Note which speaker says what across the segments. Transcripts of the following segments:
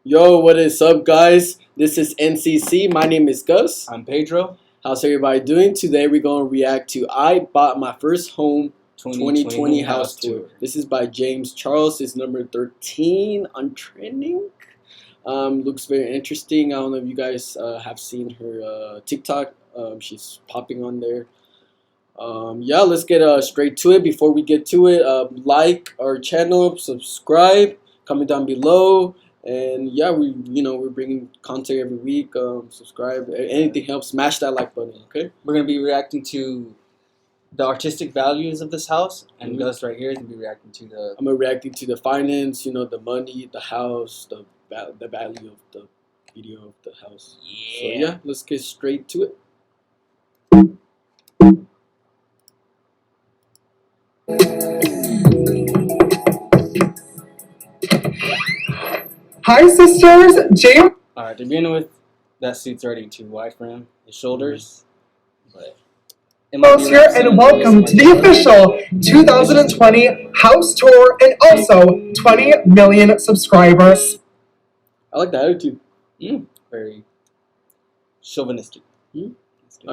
Speaker 1: Yo, what is up, guys? This is NCC. My name is Gus.
Speaker 2: I'm Pedro.
Speaker 1: How's everybody doing? Today we're going to react to I Bought My First Home 2020 House Tour. This is by James Charles. It's number 13 on trending. Looks very interesting. I don't know if you guys have seen her TikTok. She's popping on there. Yeah, let's get straight to it. Before we get to it, like our channel, subscribe, comment down below. And yeah, we're bringing content every week. Subscribe. Anything helps. Smash that like button. Okay.
Speaker 2: We're gonna be reacting to the artistic values of this house, and Gus right here is gonna be reacting to the.
Speaker 1: I'm reacting to the finance. The money, the house, the value of the video of the house.
Speaker 2: Yeah.
Speaker 1: So yeah, let's get straight to it.
Speaker 3: Hi, sisters. James.
Speaker 2: All right, to begin with, that suit's already too wide for him. His shoulders, but.
Speaker 3: Here and welcome to the official 2020 house tour and also 20 million subscribers.
Speaker 1: I like the attitude.
Speaker 2: Very chauvinistic.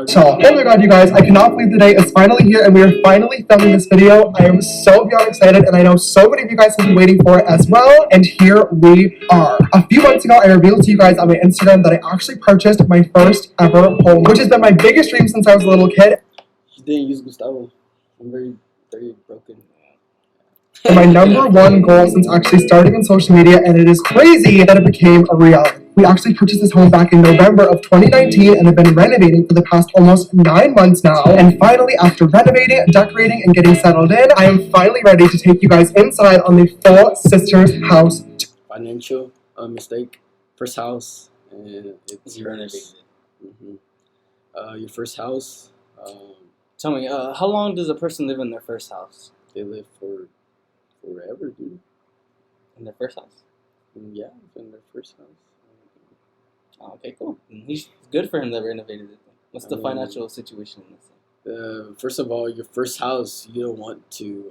Speaker 3: So, oh my god, you guys, I cannot believe the day is finally here and we are finally filming this video. I am so beyond excited and I know so many of you guys have been waiting for it as well. And here we are. A few months ago, I revealed to you guys on my Instagram that I actually purchased my first ever home, which has been my biggest dream since I was a little kid.
Speaker 1: She didn't use Gustavo. I'm very, very broken.
Speaker 3: My number one goal since actually starting on social media, and it is crazy that it became a reality. We actually purchased this home back in November of 2019 and have been renovating for the past almost 9 months now. And finally, after renovating, decorating, and getting settled in, I am finally ready to take you guys inside on the full sisters house.
Speaker 1: Financial mistake. First house, and it's
Speaker 2: renovated.
Speaker 1: Your first house.
Speaker 2: Tell me, how long does a person live in their first house?
Speaker 1: They live for forever, dude.
Speaker 2: In their first house?
Speaker 1: Yeah, in their first house.
Speaker 2: Oh, okay, cool. He's good for him that renovated it. What's the financial situation in this?
Speaker 1: First of all, your first house, you don't want to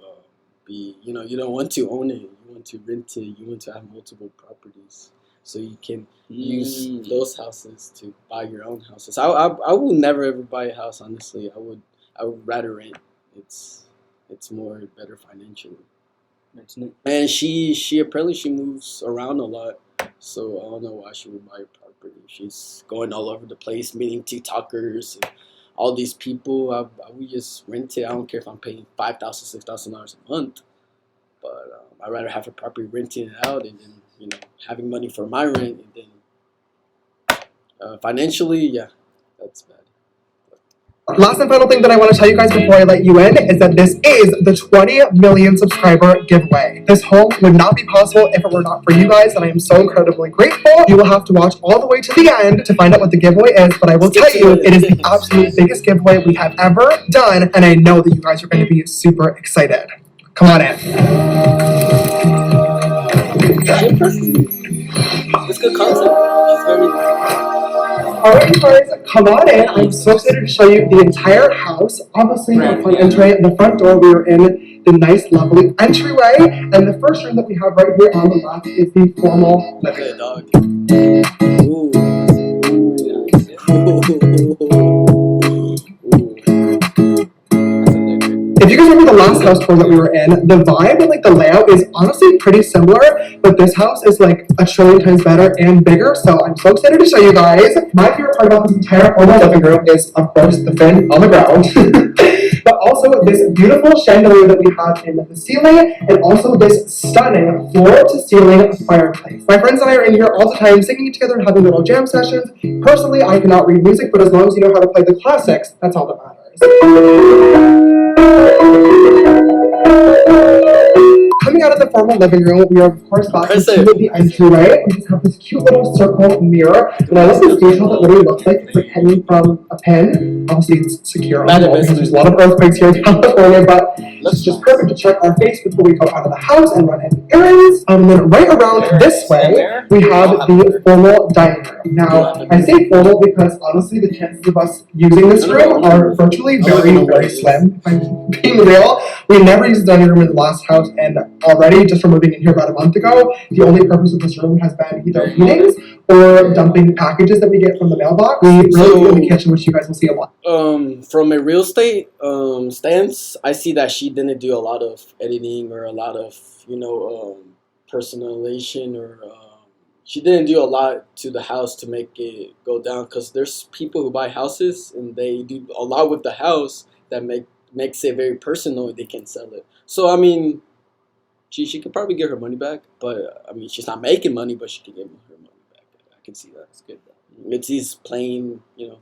Speaker 1: you don't want to own it. You want to rent it. You want to have multiple properties, so you can use those houses to buy your own houses. I will never ever buy a house. Honestly, I would rather rent. It's more better financially. And she apparently she moves around a lot, so I don't know why she would buy a property. She's going all over the place, meeting TikTokers and all these people. I would just rent it. I don't care if I'm paying $5,000, $6,000 a month, but I'd rather have a property renting it out and then having money for my rent. And then financially, yeah, that's bad.
Speaker 3: Last and final thing that I want to tell you guys before I let you in is that this is the 20 million subscriber giveaway. This home would not be possible if it were not for you guys, and I am so incredibly grateful. You will have to watch all the way to the end to find out what the giveaway is, but I will tell you, it is the absolute biggest giveaway we have ever done, and I know that you guys are going to be super excited. Come on in.
Speaker 1: It's good content. It's very...
Speaker 3: Alright guys, come on in. I'm so excited to show you the entire house. Obviously, upon entering the front door, we are in the nice, lovely entryway. And the first room that we have right here on the left is the formal living room. If you guys remember the last house tour that we were in, the vibe and the layout is honestly pretty similar, but this house is like a trillion times better and bigger, so I'm so excited to show you guys. My favorite part about this entire formal living room is, of course, the fan on the ground, but also this beautiful chandelier that we have in the ceiling, and also this stunning floor-to-ceiling fireplace. My friends and I are in here all the time singing it together and having little jam sessions. Personally, I cannot read music, but as long as you know how to play the classics, that's all that matters. Coming out of the formal living room, we are of course back to the entryway. We just have this cute little circle mirror. And I love this detail that literally looks like it's hanging from a pin. Obviously it's secure on the wall because there's a lot of earthquakes here in California, but
Speaker 2: Looks
Speaker 3: just
Speaker 2: nice.
Speaker 3: perfect to check our face before we go out of the house and run any errands. And then right around this way, we have the formal dining room. Now, I say formal because honestly, the chances of us using this room are virtually very slim. If I'm being real, we never used the dining room in the last house, and already, just from moving in here about a month ago, the only purpose of this room has been either meetings or dumping packages that we get from the mailbox. We really in the kitchen, which you guys will see a lot.
Speaker 1: From a real estate stance, I see that she didn't do a lot of editing or a lot of personalization or she didn't do a lot to the house to make it go down, because there's people who buy houses and they do a lot with the house that makes it very personal and they can sell it. So I mean, she could probably get her money back, but I mean, she's not making money, but she can get her money back. I can see that. It's good. It's plain, natural.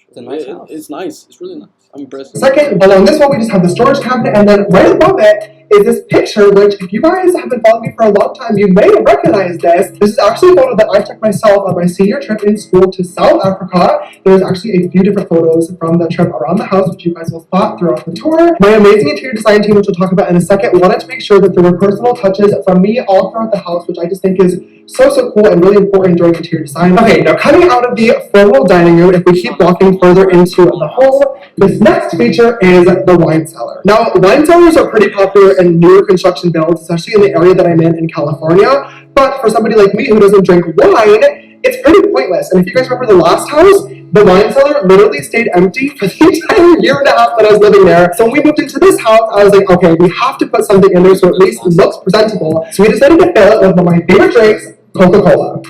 Speaker 2: It's a nice house.
Speaker 1: It's nice. It's really nice. I'm impressed.
Speaker 3: Second, along this one, we just have the storage cabinet, and then right above it is this picture, which if you guys have been following me for a long time, you may recognize this. This is actually a photo that I took myself on my senior trip in school to South Africa. There's actually a few different photos from the trip around the house, which you guys will spot throughout the tour. My amazing interior design team, which we'll talk about in a second, wanted to make sure that there were personal touches from me all throughout the house, which I just think is so cool and really important during interior design. Okay, now coming out of the formal dining room, if we keep walking further into the home, this next feature is the wine cellar. Now, wine cellars are pretty popular in newer construction builds, especially in the area that I'm in California. But for somebody like me who doesn't drink wine, it's pretty pointless. And if you guys remember the last house, the wine cellar literally stayed empty for the entire year and a half that I was living there. So when we moved into this house, I was like, okay, we have to put something in there so at least it looks presentable. So we decided to fill it with one of my favorite drinks, Coca-Cola.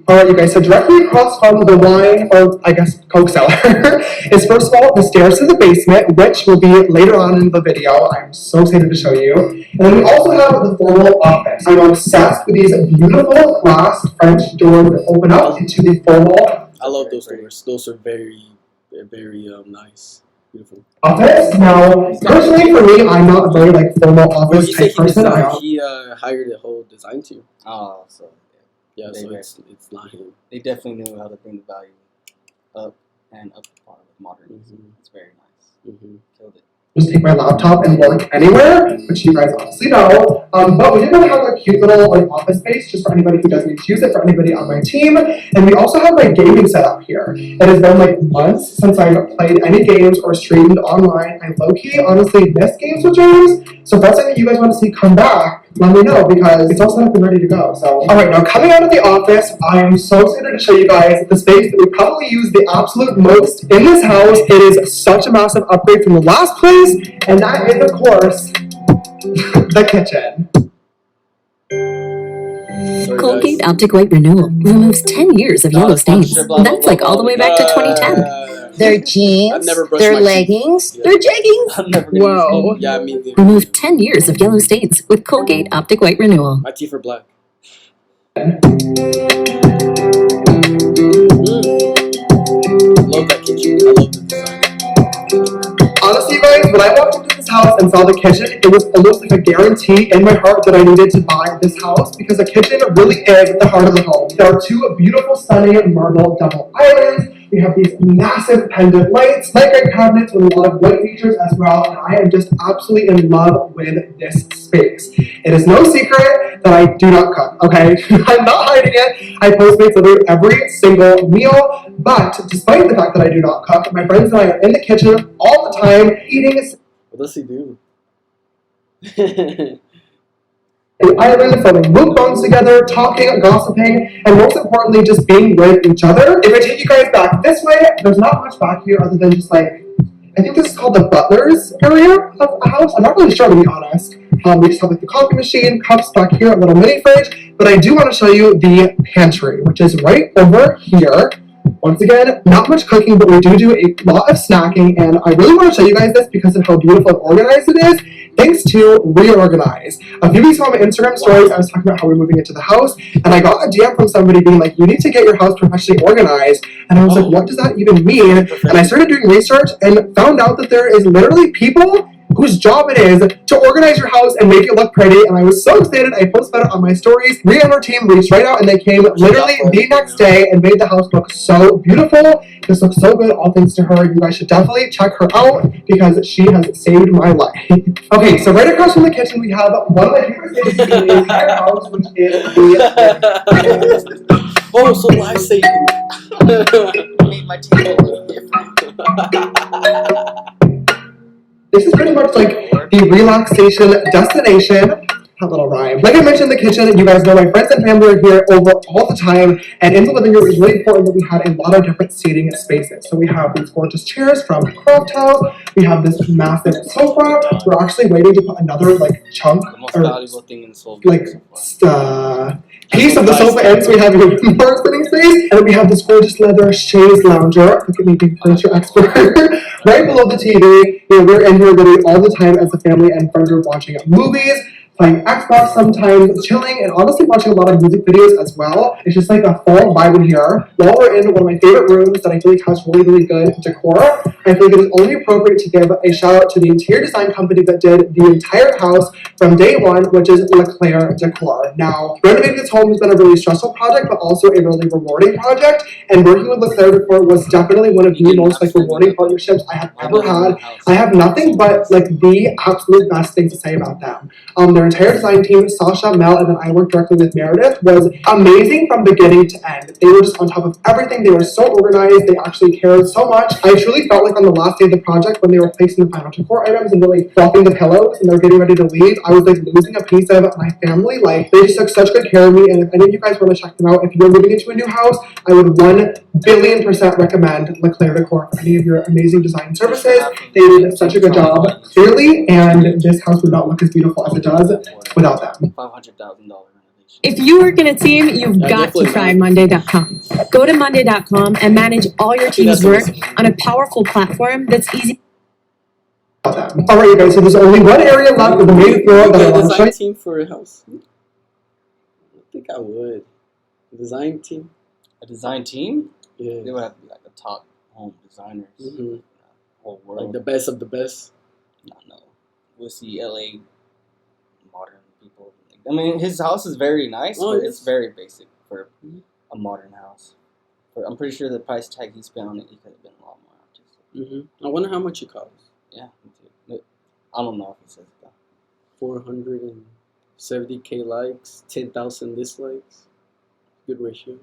Speaker 3: Alright, you guys, so directly across from the wine, or I guess Coke cellar, is first of all the stairs to the basement, which will be later on in the video. I'm so excited to show you. And then we also have the formal office. I'm obsessed with these beautiful glass French doors that open up into the formal.
Speaker 1: I love those doors. Those are very nice. Beautiful.
Speaker 3: Office. Now, personally for me, I'm not a very formal office type person.
Speaker 1: He hired a whole design team.
Speaker 2: Oh, so
Speaker 1: yeah, so it's not him.
Speaker 2: They definitely knew how to bring the value up and up to par with modernism.
Speaker 1: Mm-hmm.
Speaker 2: It's very nice. Killed it.
Speaker 3: Just take my laptop and work anywhere, which you guys obviously know. But we did want to have a cute little office space just for anybody who doesn't need to use it, for anybody on my team. And we also have my gaming setup here. It has been months since I've played any games or streamed online. I low-key honestly miss games with James. So if that's something you guys want to see come back, let me know, because it's all set up and ready to go. So, alright, now coming out of the office, I am so excited to show you guys the space that we probably use the absolute most in this house. It is such a massive upgrade from the last place, and that is, of course, the kitchen.
Speaker 4: Colgate Optic White Renewal removes 10 years of yellow stains. That's all the way back to 2010.
Speaker 5: Their jeans, their leggings, their jeggings.
Speaker 4: Whoa.
Speaker 1: Yeah, I mean,
Speaker 4: Remove 10 years of yellow stains with Colgate Optic White Renewal.
Speaker 1: my teeth are black. Love that kitchen. I love the design.
Speaker 3: Honestly, you guys, when I walked into this house and saw the kitchen, it was almost like a guarantee in my heart that I needed to buy this house, because the kitchen really is the heart of the home. There are two beautiful, stunning marble double islands. We have these massive pendant lights, microwave cabinets with a lot of white features as well, and I am just absolutely in love with this space. It is no secret that I do not cook, okay? I'm not hiding it. I Postmates literally every single meal, but despite the fact that I do not cook, my friends and I are in the kitchen all the time eating.
Speaker 1: What does he do?
Speaker 3: An island, filming mukbangs together, talking, gossiping, and most importantly, just being with each other. If I take you guys back this way, there's not much back here other than just I think this is called the butler's area of a house. I'm not really sure, to be honest. We just have the coffee machine, cups back here, a little mini fridge, but I do want to show you the pantry, which is right over here. Once again, not much cooking, but we do a lot of snacking, and I really want to show you guys this because of how beautiful and organized it is, thanks to Reorganize. A few weeks ago on my Instagram stories, I was talking about how we're moving into the house, and I got a DM from somebody being like, you need to get your house professionally organized, and I was like, what does that even mean? And I started doing research and found out that there is literally people whose job it is to organize your house and make it look pretty. And I was so excited. I posted it on my stories. Rhea and her team reached right out and they came literally the next day and made the house look so beautiful. This looks so good, all thanks to her. You guys should definitely check her out because she has saved my life. Okay, so right across from the kitchen we have one of my favorite things in the entire house, which is the
Speaker 1: oh, so life-saving.
Speaker 2: Made my table look different.
Speaker 3: This is pretty much like the relaxation destination. A little rhyme. Like I mentioned in the kitchen, you guys know my friends and family are here over all the time, and in the living room it's really important that we had a lot of different seating spaces. So we have these gorgeous chairs from Craft House, we have this massive sofa, we're actually waiting to put another like chunk,
Speaker 2: The most
Speaker 3: or
Speaker 2: valuable thing in the soul.
Speaker 3: like piece of the sofa in, so we have even more sitting space, and then we have this gorgeous leather chaise lounger. Look at me being furniture expert. Right below the TV, you know, we're in here literally all the time as a family and friends are watching movies, playing Xbox sometimes, chilling, and honestly watching a lot of music videos as well. It's just like a full vibe in here. While we're in one of my favorite rooms that I feel like has really good decor, I think it is only appropriate to give a shout out to the interior design company that did the entire house from day one, which is Leclerc Decor. Now, renovating this home has been a really stressful project, but also a really rewarding project, and working with Leclerc Decor was definitely one of the most like rewarding partnerships I have ever had. I have nothing but like the absolute best things to say about them. Their entire design team, Sasha, Mel, and then I worked directly with Meredith, was amazing from beginning to end. They were just on top of everything. They were so organized. They actually cared so much. I truly felt like on the last day of the project when they were placing the final decor items and really fluffing the pillows and they were getting ready to leave, I was like losing a piece of my family. Like, they just took such good care of me, and if any of you guys want to check them out, if you're moving into a new house, I would 1,000,000,000% recommend Leclerc Decor for any of your amazing design services. They did such a good job, clearly, and this house would not look as beautiful as it does without them.
Speaker 2: $500,000 renovation.
Speaker 4: If you work in a team, you've got to try Monday.com. Go to Monday.com and manage all your team's work on a powerful platform that's easy.
Speaker 3: Alright, you guys, so there's only one area left of the main floor that I want to show
Speaker 1: Design
Speaker 3: you.
Speaker 1: team for a house. I think I would. Design team.
Speaker 2: A design team?
Speaker 1: Yeah.
Speaker 2: They would have to be like the top home designers in the whole world.
Speaker 1: Like the best of the best.
Speaker 2: No. We'll see LA modern people. I mean, his house is very nice, but it's very basic for a modern house. I'm pretty sure the price tag he spent on it, he could have been a lot more.
Speaker 1: I wonder how much it costs.
Speaker 2: Yeah, me too. I don't know if he says that.
Speaker 1: 470K likes, 10,000 dislikes. Good ratio.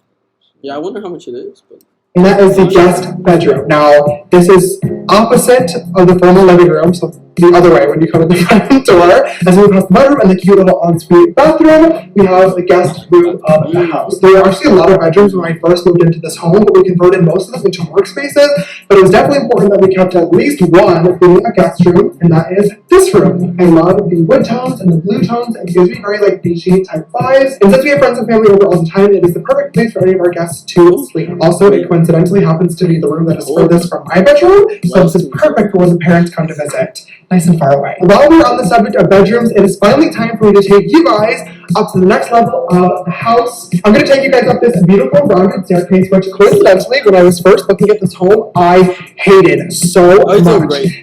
Speaker 1: Yeah, I wonder how much it is. But
Speaker 3: And that is the guest bedroom. Now, this is opposite of the formal living room, so the other way when you come in the front door. As we move past the bedroom and the cute little ensuite bathroom, we have the guest room of the house. There are actually a lot of bedrooms when I first moved into this home, but we converted most of them into workspaces. But it was definitely important that we kept at least one being a guest room, and that is this room. I love the wood tones and the blue tones, and it gives me very like beachy type vibes. And since we have friends and family over all the time, it is the perfect place for any of our guests to sleep. Also, it coincidentally happens to be the room that is furthest from my bedroom, so this is perfect for when the parents come to visit. Nice and far away. While we're on the subject of bedrooms, it is finally time for me to take you guys up to the next level of the house. I'm going to take you guys up this beautiful rounded staircase, which coincidentally, when I was first looking at this home, I hated so much.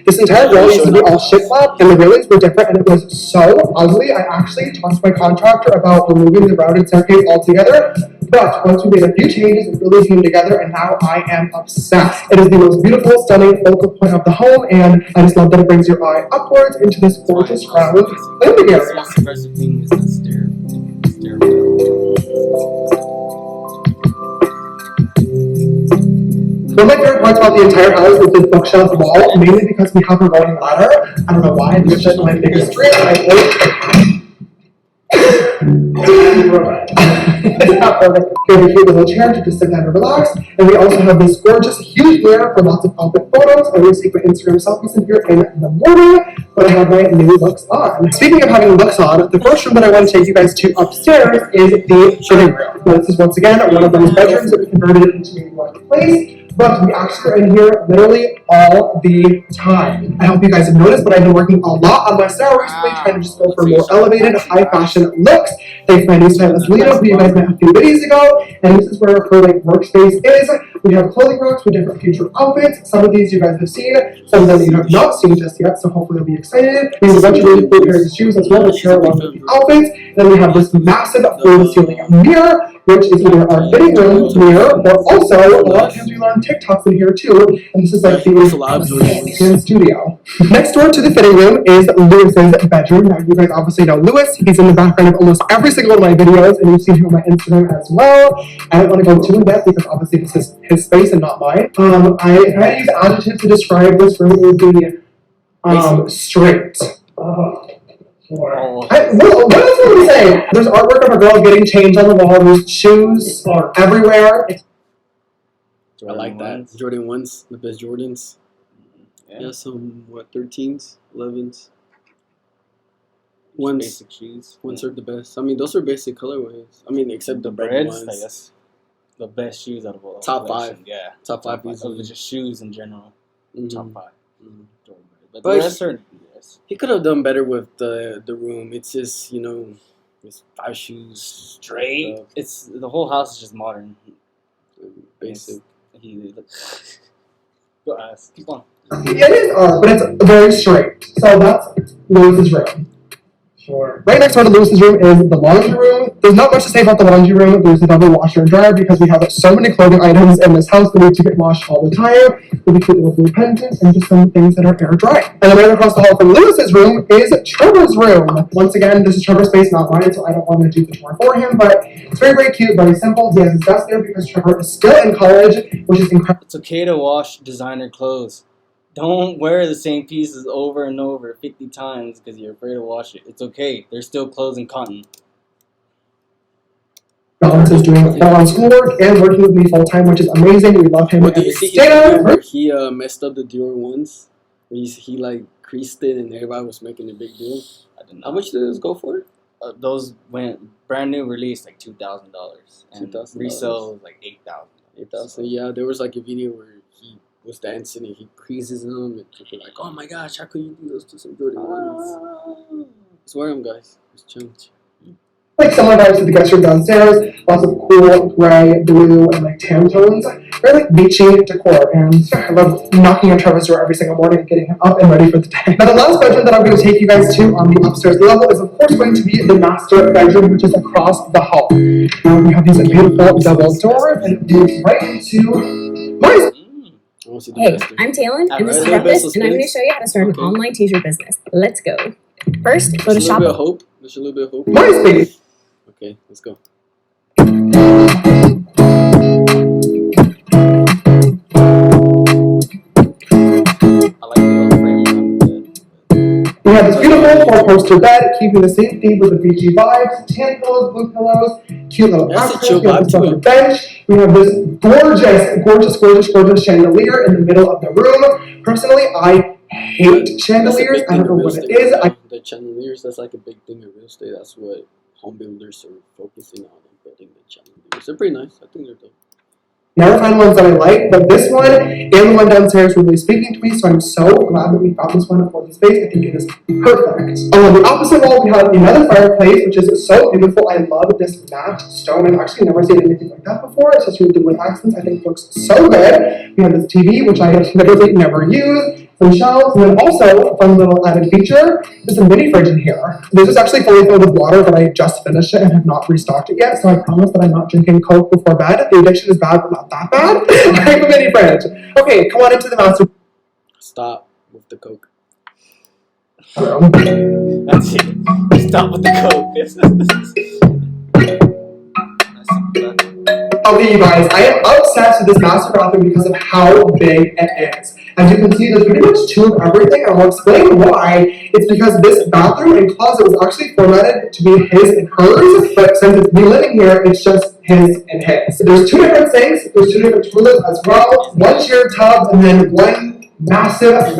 Speaker 3: This entire room used to be all shiplap, and the railings were different, and it was so ugly. I actually talked to my contractor about removing the rounded staircase altogether. But once we made a few changes, it really came together, and now I am obsessed. It is the most beautiful, stunning focal point of the home, and I just love that it brings your eye upwards into this gorgeous round living area.
Speaker 2: The most impressive thing is the stairwell.
Speaker 3: One of my favorite parts about the entire house is this bookshelf wall, mainly because we have a rolling ladder. I don't know why, it's just my biggest dream. It's not perfect. We have a cute little chair to just sit down and relax. And we also have this gorgeous, huge mirror for lots of outfit photos. I always take my Instagram selfies in here in the morning when I have my new looks on. Speaking of having looks on, the first room that I want to take you guys to upstairs is the living room. Now, this is once again one of those bedrooms that we converted into one place. But we actually are in here literally all the time. I hope you guys have noticed, but I've been working a lot on my style recently, trying to just go for more elevated, high fashion looks. Thanks to my new stylist, Lena, who you guys met a few videos ago. and this is where her like workspace is. We have clothing racks with different future outfits. Some of these you guys have seen, some of them you have not seen just yet, so hopefully you'll be excited. We have a bunch of really cool pairs of shoes as well to pair along with the outfits. Then we have this massive floor-to-ceiling mirror, which is either our fitting room mirror, or also a lot of times we learn TikToks in here too. And this is like the studio. Next door to the fitting room is Lewis's bedroom. Now you guys obviously know Lewis. He's in the background of almost every single one of my videos, and you've seen him on my Instagram as well. I don't want to go too in depth because obviously this is his space and not mine. If I had to use adjectives to describe this room, it would be straight. What else would we say? There's artwork of a girl getting changed on the wall. There's shoes everywhere.
Speaker 1: I like that. Jordan 1s, the best Jordans. Yeah, some, 13s, 11s.
Speaker 2: Basic shoes.
Speaker 1: Ones are the best. I mean, those are basic colorways. I mean, except the red ones.
Speaker 2: I guess the best shoes out of all.
Speaker 1: Top 5.
Speaker 2: Yeah.
Speaker 1: Top 5 easily.
Speaker 2: Of just shoes in general. Top 5.
Speaker 1: But the rest are... He could have done better with the room. It's just, it's 5 shoes
Speaker 2: straight. It's the whole house is just modern,
Speaker 1: basic.
Speaker 2: Go ask. Keep on.
Speaker 3: It is but it's very straight. So that's Lewis's room. Sure. Right next door to Lewis's room is the laundry room. There's not much to say about the laundry room. There's a double washer and dryer because we have so many clothing items in this house that need to get washed all the time. We cute little blue pendants and just some things that are air dry. And then right across the hall from Lewis's room is Trevor's room. Once again, this is Trevor's space, not mine, so I don't want to do the tour for him, but it's very, very cute, very simple. He has his desk there because Trevor is still in college, which is incredible.
Speaker 2: It's okay to wash designer clothes. Don't wear the same pieces over and over 50 times because you're afraid to wash it. It's okay. There's still clothes in cotton.
Speaker 3: Balance is doing full-on schoolwork and working with me full-time, which is amazing. We love him.
Speaker 1: Did you see he messed up the Dior ones? He like creased it and everybody was making a big deal.
Speaker 2: I didn't know.
Speaker 1: How much did those go for?
Speaker 2: Those went brand new release like $2,000 and resale was like $8,000.
Speaker 1: $8,000. Yeah, there was like a video where he was dancing and he creases them and people are like, oh my gosh, how could you do those to some Jordan ones? Just wear them, guys. Just chill.
Speaker 3: Like similar vibes to the guest room downstairs, lots of cool gray, blue, and like tan tones. Very like beachy decor, and I love knocking on Trevor's door every single morning and getting him up and ready for the day. Now the last bedroom that I'm going to take you guys to on the upstairs level is of course going to be the master bedroom, which is across the hall. Now we have these beautiful double doors, and it leads right into my...
Speaker 4: Hey, I'm Talon, and this is Breakfast, and I'm going to show you how to start an online t-shirt business. Let's go. First, go to shop.
Speaker 1: There's a little bit of hope.
Speaker 3: My space.
Speaker 1: Okay, let's go. We have this beautiful 4-poster bed, keeping the same theme with the beachy vibes, tan pillows, blue pillows, cute little mattress, we have this other bench. We have this gorgeous chandelier in the middle of the room. Personally, I hate chandeliers. I don't know what it is. The chandeliers, that's like a big thing in real estate. That's what home builders are focusing on, building the chandeliers. They're pretty nice. I think they're dope.
Speaker 3: Never find ones that I like, but this one and the one downstairs were really speaking to me, so I'm so glad that we found this one for the space. I think it is perfect. On the opposite wall, we have another fireplace, which is so beautiful. I love this matte stone. I've actually never seen anything like that before. It's just really good with accents. I think it looks so good. We have this TV, which I have literally never used. Some shelves, and then also a fun little added feature, there's a mini fridge in here. This is actually fully filled with water, but I just finished it and have not restocked it yet, so I promise that I'm not drinking Coke before bed. The addiction is bad, but not that bad. I have a mini fridge. Okay, come on into the master.
Speaker 1: Stop with the Coke.
Speaker 2: That's it. Stop with the Coke.
Speaker 3: Okay, you guys, I am obsessed with this master bathroom because of how big it is. As you can see, there's pretty much 2 of everything, and I'll explain why. It's because this bathroom and closet was actually formatted to be his and hers, but since it's me living here, it's just his and his. There's 2 different sinks, there's 2 different toilets as well, 1 shared tub, and then 1 massive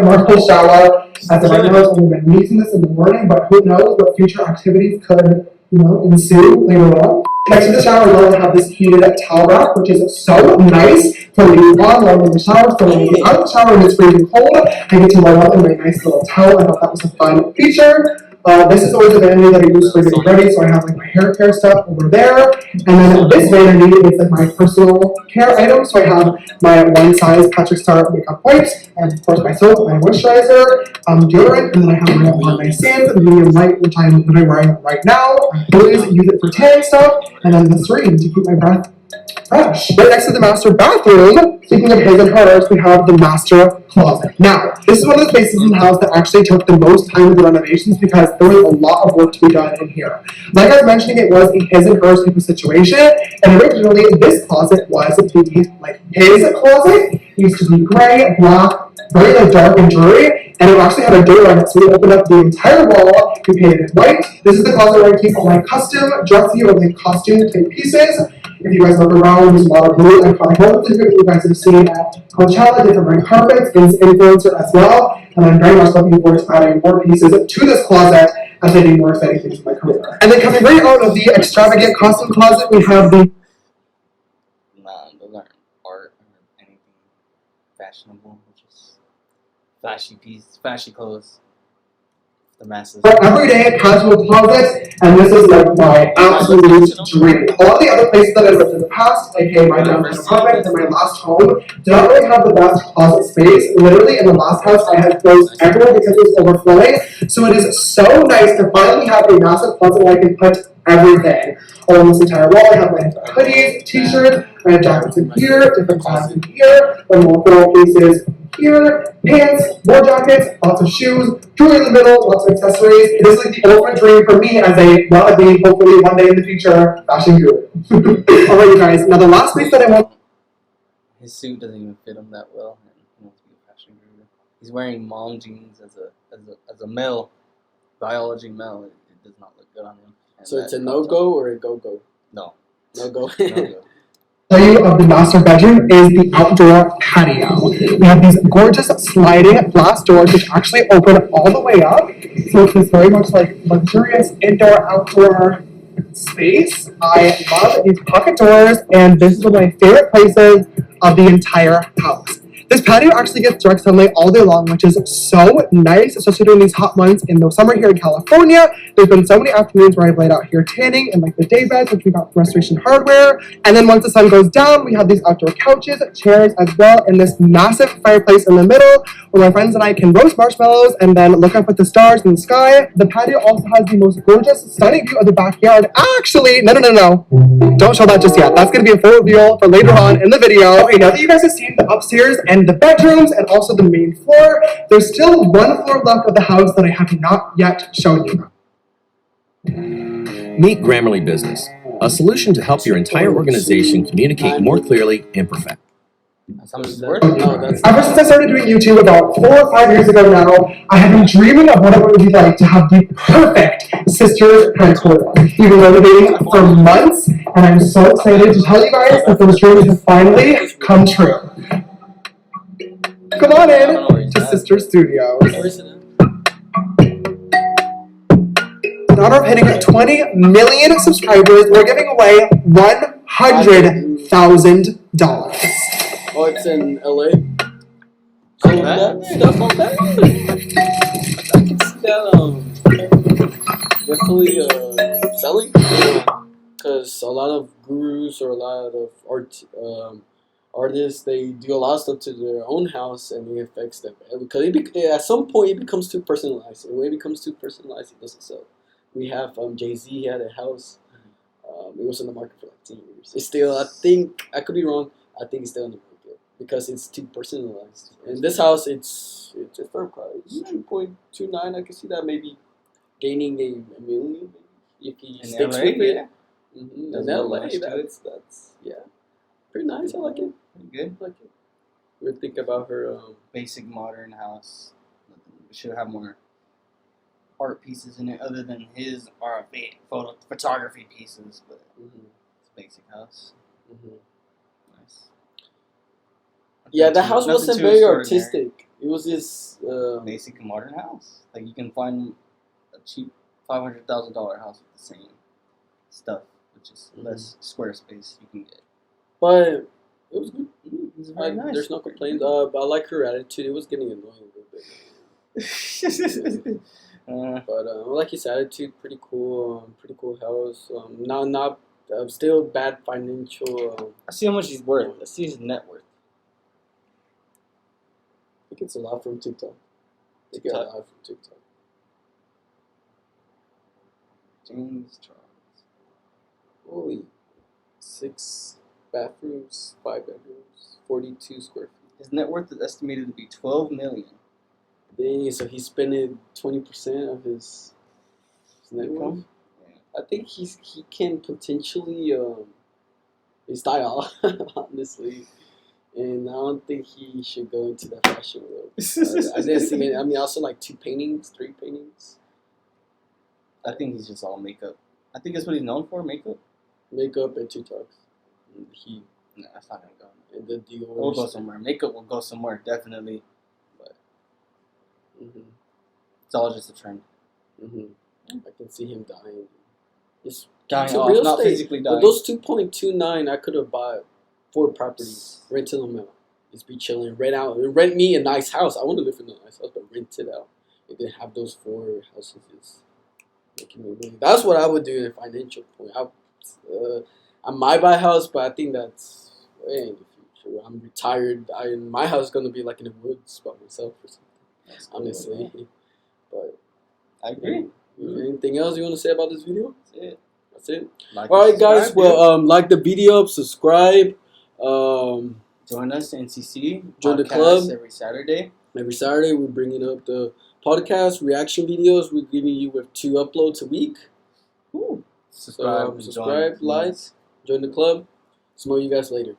Speaker 3: marble shower. As of right now, I've only been using this in the morning, but who knows what future activities could, ensue later on. Next to the shower, we're going to have this heated towel rack, which is so nice for when you on while in the shower. So when you get out of the shower and it's freezing cold, I get to warm up in my nice little towel. I thought that was a fun feature. This is always a vanity that I use for getting ready, so I have like my hair care stuff over there. And then this vanity is like my personal care item, so I have my one size Patrick Star makeup wipes, and of course my soap, my moisturizer, deodorant, and then I have my One Night Stands, the medium light, which I'm literally wearing right now. I always use it for tan stuff, and then the Serene to keep my breath fresh. Right next to the master bathroom, speaking of his and hers, we have the master closet. Now, this is one of the spaces in the house that actually took the most time with the renovations because there was a lot of work to be done in here. Like I was mentioning, it was a his and hers type of situation, and originally this closet was to be like his closet. It used to be gray, black, very like dark and dreary, and it actually had a door on it, so we opened up the entire wall, we painted it white. This is the closet where I keep all my custom, dressy, or like costume type pieces. If you guys look around, there's a lot of really iconic moments that you guys have seen at Coachella, different red carpets, influencer as well. And I'm very much looking forward to adding more pieces to this closet as I do more exciting things in my career. And then coming right out of the extravagant costume closet, we have the
Speaker 2: those aren't art or anything fashionable, just flashy clothes. The masses.
Speaker 3: Everyday casual closet, and this is like my absolute dream. All the other places that I lived in the past, aka my downtown apartment and my last home, did not really have the best closet space. Literally, in the last house, I had clothes everywhere because it was overflowing. So it is so nice to finally have a massive closet where I can put everything. Along this entire wall, I have my hoodies, t-shirts, I have jackets in here, different clothes in here, my multiple pieces here, pants, more jackets, lots of shoes, jewelry in the middle, lots of accessories. It is like the ultimate dream for me as a wannabe, hopefully one day in the future, fashion guru. Alright, you guys, now the last piece that I want.
Speaker 2: His suit doesn't even fit him that well. He wants to be a fashion guru. He's wearing mom jeans as a male, biology male. It does not look good on him. And
Speaker 1: so it's a no-go or a go-go?
Speaker 2: No.
Speaker 1: No-go.
Speaker 2: No-go.
Speaker 3: View of the master bedroom is the outdoor patio. We have these gorgeous sliding glass doors which actually open all the way up. So it's this very much like luxurious indoor-outdoor space. I love these pocket doors, and this is one of my favorite places of the entire house. This patio actually gets direct sunlight all day long, which is so nice, especially during these hot months in the summer here in California. There's been so many afternoons where I've laid out here tanning in like the day beds, which we got from Restoration Hardware. And then once the sun goes down, we have these outdoor couches, chairs as well, and this massive fireplace in the middle where my friends and I can roast marshmallows and then look up at the stars in the sky. The patio also has the most gorgeous, stunning view of the backyard. Actually, no. Don't show that just yet. That's going to be a full reveal for later on in the video. Okay, now that you guys have seen the upstairs and the bedrooms and also the main floor, there's still one floor left of the house that I have not yet shown you.
Speaker 6: Meet Grammarly Business, a solution to help your entire organization communicate more clearly and perfectly.
Speaker 2: That's how much it's worth?
Speaker 1: No, that's
Speaker 3: Ever since I started doing YouTube about 4 or 5 years ago now, I have been dreaming of what it would be like to have the perfect sisters headquarters. We've been renovating for months, and I'm so excited to tell you guys that those dreams have finally come true. Come on in to Sister Studios. In honor of hitting 20 million subscribers, we're giving away $100,000.
Speaker 1: Oh, it's in LA. So that's not bad. I can see that definitely selling. Because a lot of gurus or a lot of artists, they do a lot of stuff to their own house and it affects them. Because at some point it becomes too personalized. And when it becomes too personalized, it doesn't sell. We have Jay-Z, he had a house. It was in the market for like 10 years. It's still, I think, I could be wrong, I think it's still in the market because it's too personalized. And this house, it's a fair price, 2.29. I can see that maybe gaining a million if he sticks with it.
Speaker 2: Yeah.
Speaker 1: Mm-hmm. In LA, that's pretty nice. I like it.
Speaker 2: Pretty good.
Speaker 1: I like it. We think about her
Speaker 2: basic modern house. We should have more art pieces in it other than his photography pieces, but it's a basic house. Nice.
Speaker 1: Yeah, the house wasn't very artistic. It was this
Speaker 2: basic modern house. Like you can find a cheap $500,000 house with the same stuff, which is less square space you can get.
Speaker 1: But it was good.
Speaker 2: It was very nice.
Speaker 1: There's no complaints. But I like her attitude. It was getting annoying a little bit. But like you said, attitude pretty cool. Pretty cool house. Not still bad financial.
Speaker 2: Let's see how much he's worth. Let's see his net worth.
Speaker 1: I think it's a lot from TikTok. They get a lot from TikTok.
Speaker 2: James Charles.
Speaker 1: Holy, 6 bathrooms, 5 bedrooms, 42 square feet.
Speaker 2: His net worth is estimated to be $12 million.
Speaker 1: Dang, so he's spending 20% of his net worth. Yeah. I think he can potentially style, honestly. And I don't think he should go into the fashion world. I didn't see it. I mean, also like 3 paintings.
Speaker 2: I think he's just all makeup. I think that's what he's known for, makeup.
Speaker 1: Makeup and TikToks.
Speaker 2: No, that's not gonna go.
Speaker 1: And the Dior.
Speaker 2: We'll go somewhere. Makeup will go somewhere, definitely. But it's all just a trend.
Speaker 1: I can see him dying. Just
Speaker 2: dying off, not physically dying.
Speaker 1: With those 2.29, I could have bought 4 properties, rented them out, just be chilling, rent me a nice house. I want to live in a nice house, but rent it out, and then have those 4 houses. Just making me money. That's what I would do in a financial point. I might buy a house, but I think that's way in the future. I'm retired. My house is gonna be like in the woods by myself or something. Honestly, but
Speaker 2: I agree.
Speaker 1: Anything else you want to say about this video? That's it.
Speaker 2: Like
Speaker 1: all right, guys. Well, like the video, subscribe.
Speaker 2: Join us in NCC.
Speaker 1: Join the club
Speaker 2: every Saturday.
Speaker 1: Every Saturday, we're bringing up the podcast reaction videos. We're giving you with 2 uploads a week.
Speaker 2: Subscribe,
Speaker 1: like, join the club. Smell you guys later.